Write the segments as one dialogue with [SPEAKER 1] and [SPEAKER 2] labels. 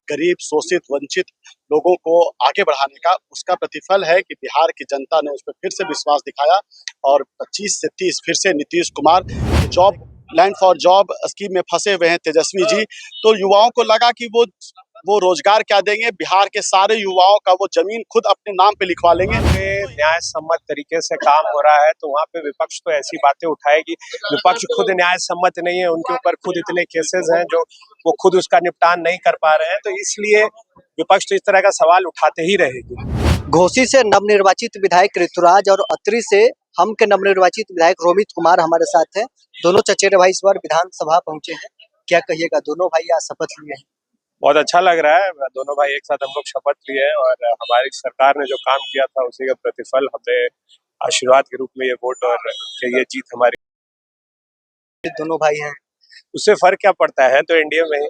[SPEAKER 1] गरीब, शोषित, वंचित लोगों को आगे बढ़ाने का, उसका प्रतिफल है कि बिहार की जनता ने उस पर फिर से विश्वास दिखाया और 25 से 30 फिर से Nitish Kumar job land for job scheme में फंसे हुए हैं तेजस्वी जी। तो युवाओं को लगा कि वो रोजगार क्या देंगे, बिहार के सारे युवाओं का वो जमीन खुद अपने नाम पे लिखवा लेंगे।
[SPEAKER 2] न्याय सम्मत तरीके से काम हो रहा है तो वहाँ पे विपक्ष तो ऐसी बातें उठाएगी। विपक्ष खुद न्याय सम्मत नहीं है, उनके ऊपर खुद इतने केसेस हैं जो वो खुद उसका निपटान नहीं कर पा रहे हैं, तो इसलिए विपक्ष तो इस तरह का सवाल उठाते ही रहेगी।
[SPEAKER 3] घोसी से नवनिर्वाचित विधायक ऋतुराज और अत्रि से हम के नवनिर्वाचित विधायक रोमित कुमार हमारे साथ हैं। दोनों चचेरे भाई इस बार विधानसभा पहुंचे हैं, क्या कहिएगा? दोनों भाई आज शपथ लिए हैं।
[SPEAKER 2] बहुत अच्छा लग रहा है, दोनों भाई एक साथ हम लोग शपथ लिए हैं और हमारी सरकार ने जो काम किया था उसी का प्रतिफल हमें आशीर्वाद के रूप में ये वोट और ये जीत हमारी।
[SPEAKER 3] दोनों भाई हैं,
[SPEAKER 2] उससे फर्क क्या पड़ता है, तो एनडीए में।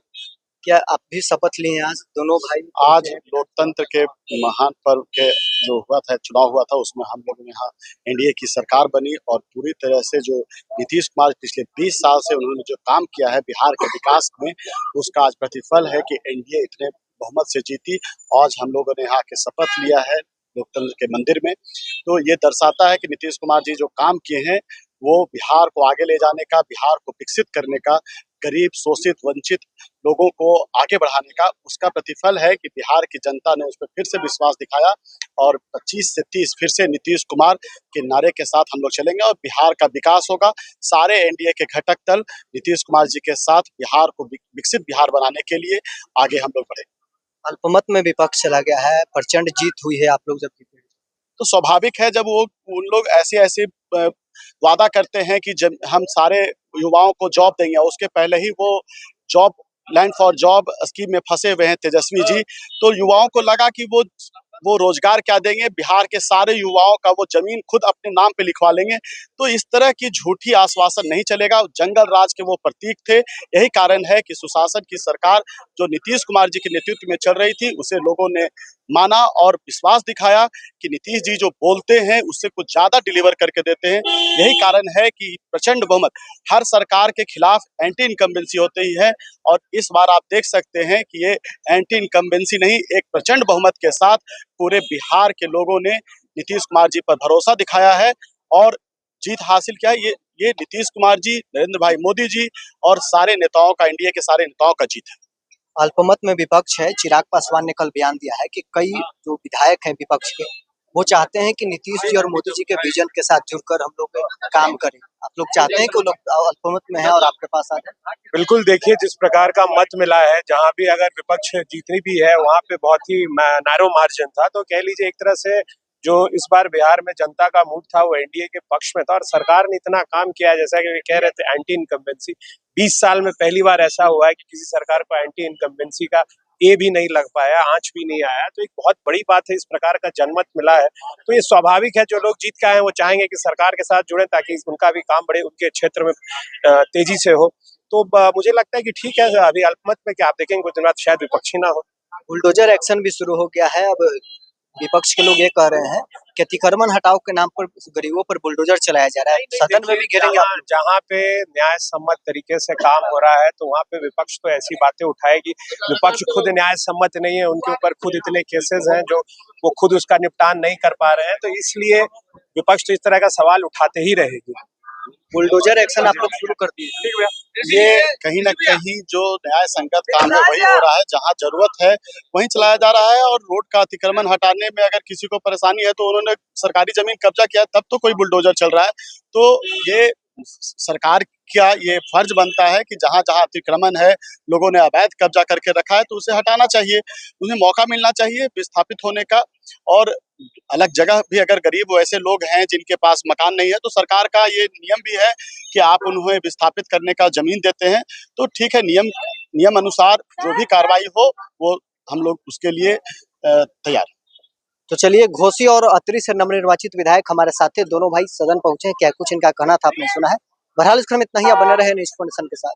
[SPEAKER 3] क्या आप भी शपथ लिए हैं आज दोनों भाई?
[SPEAKER 1] आज लोकतंत्र के महान पर्व के जो हुआ था, चुनाव हुआ था, उसमें हम लोगों ने यहाँ एनडीए की सरकार बनी और पूरी तरह से जो नीतीश कुमार पिछले 20 साल से उन्होंने जो काम किया है बिहार के विकास में, उसका आज प्रतिफल है कि एनडीए इतने बहुमत से जीती। आज हम लोगों ने यहाँ के शपथ लिया है लोकतंत्र के मंदिर में। तो ये दर्शाता है कि नीतीश कुमार जी जो काम किए हैं वो बिहार को आगे ले जाने का, बिहार को विकसित करने का, गरीब, शोषित, वंचित लोगों को आगे बढ़ाने का, उसका प्रतिफल है कि बिहार की जनता ने उस पर फिर से विश्वास दिखाया और 25 से 30 फिर से नीतीश कुमार के नारे के साथ हम लोग चलेंगे और बिहार का विकास होगा। सारे एनडीए के घटक दल नीतीश कुमार जी के साथ बिहार को विकसित बिहार बनाने के लिए आगे हम लोग बढ़ेंगे।
[SPEAKER 3] अल्पमत में विपक्ष चला गया है, प्रचंड जीत हुई है आप लोग जब जीते।
[SPEAKER 1] तो स्वाभाविक है जब वो उन लोग ऐसे वादा करते हैं कि जब हम सारे युवाओं को जॉब देंगे, उसके पहले ही वो job land for job scheme में फंसे हुए हैं तेजस्वी जी। तो युवाओं को लगा कि वो रोजगार क्या देंगे, बिहार के सारे युवाओं का वो जमीन खुद अपने नाम पे लिखवा लेंगे। तो इस तरह की झूठी आश्वासन नहीं चलेगा। जंगल राज के वो प्रतीक थे। यही कारण है कि सुशासन की सरकार जो नीतीश कुमार जी के नेतृत्व में चल रही थी, उसे लोगों ने माना और विश्वास दिखाया कि नीतीश जी जो बोलते हैं उससे कुछ ज्यादा डिलीवर करके देते हैं। यही कारण है कि प्रचंड बहुमत हर सरकार के खिलाफ एंटी इनकम्बेंसी होते ही है और इस बार आप देख सकते हैं कि ये एंटी इनकम्बेंसी नहीं, एक प्रचंड बहुमत के साथ पूरे बिहार के लोगों ने नीतीश कुमार जी पर भरोसा दिखाया है और जीत हासिल किया है। ये नीतीश कुमार जी, नरेंद्र भाई मोदी जी और सारे नेताओं का, एनडीए के सारे नेताओं का जीत है।
[SPEAKER 3] अल्पमत में विपक्ष है। चिराग पासवान ने कल बयान दिया है कि कई जो विधायक हैं विपक्ष के, वो चाहते हैं कि नीतीश जी और मोदी जी के विजन के साथ जुड़कर हम लोग काम करें। आप लोग चाहते हैं कि वो लोग अल्पमत में है और आपके पास आ जाए?
[SPEAKER 2] बिल्कुल, देखिए जिस प्रकार का मत मिला है, जहाँ भी अगर विपक्ष जीतनी भी है वहाँ पे बहुत ही नैरो मार्जिन था, तो कह लीजिए एक तरह से जो इस बार बिहार में जनता का मूड था वो एनडीए के पक्ष में था और सरकार ने इतना काम किया है, जैसा कि वे कह रहे थे एंटी इनकम्बेंसी। 20 साल में पहली बार ऐसा हुआ है कि किसी सरकार को एंटी इनकम्बेंसी का ए भी नहीं लग पाया, आंच भी नहीं आया, तो एक बहुत बड़ी बात है, इस प्रकार का जनमत मिला है। तो ये स्वाभाविक है, जो लोग जीत के आए हैं वो चाहेंगे कि सरकार के साथ जुड़े ताकि उनका भी काम बढ़े, उनके क्षेत्र में तेजी से हो। तो मुझे लगता है कि ठीक है, अभी अल्पमत में क्या आप देखेंगे कुछ दिन बाद शायद विपक्षी ना हो।
[SPEAKER 3] बुलडोजर एक्शन भी शुरू हो गया है। अब विपक्ष के लोग ये कह रहे हैं कि अतिक्रमण हटाओ के नाम पर गरीबों पर बुलडोजर चलाया जा रहा है। सदन में भी घेरेंगे आप?
[SPEAKER 2] जहाँ पे न्याय सम्मत तरीके से काम हो रहा है तो वहाँ पे विपक्ष तो ऐसी बातें उठाएगी। विपक्ष खुद न्याय सम्मत नहीं है, उनके ऊपर खुद इतने केसेस हैं जो वो खुद उसका निपटान नहीं कर पा रहे हैं, तो इसलिए विपक्ष तो इस तरह का सवाल उठाते ही रहेगी।
[SPEAKER 3] बुलडोजर एक्शन आप लोग शुरू कर दिए।
[SPEAKER 1] ये कहीं ना कहीं जो न्याय संगत काम है वही हो रहा है, जहाँ जरूरत है वहीं चलाया जा रहा है। और रोड का अतिक्रमण हटाने में अगर किसी को परेशानी है तो उन्होंने सरकारी जमीन कब्जा किया, तब तो कोई बुलडोजर चल रहा है। तो ये सरकार का ये फर्ज बनता है कि जहाँ जहाँ अतिक्रमण है, लोगों ने अवैध कब्जा करके रखा है, तो उसे हटाना चाहिए, उन्हें मौका मिलना चाहिए विस्थापित होने का। और अलग जगह भी अगर गरीब वैसे लोग हैं जिनके पास मकान नहीं है, तो सरकार का ये नियम भी है कि आप उन्हें विस्थापित करने का जमीन देते हैं। तो ठीक है, नियम अनुसार जो भी कार्रवाई हो वो हम लोग उसके लिए तैयार।
[SPEAKER 3] तो चलिए, घोसी और अत्रि से नवनिर्वाचित विधायक हमारे साथ थे। दोनों भाई सदन पहुंचे हैं, क्या कुछ इनका कहना था आपने सुना है। बहरहाल इस क्रम इतना ही, आप बने रहे न्यूज़ नेशन के साथ।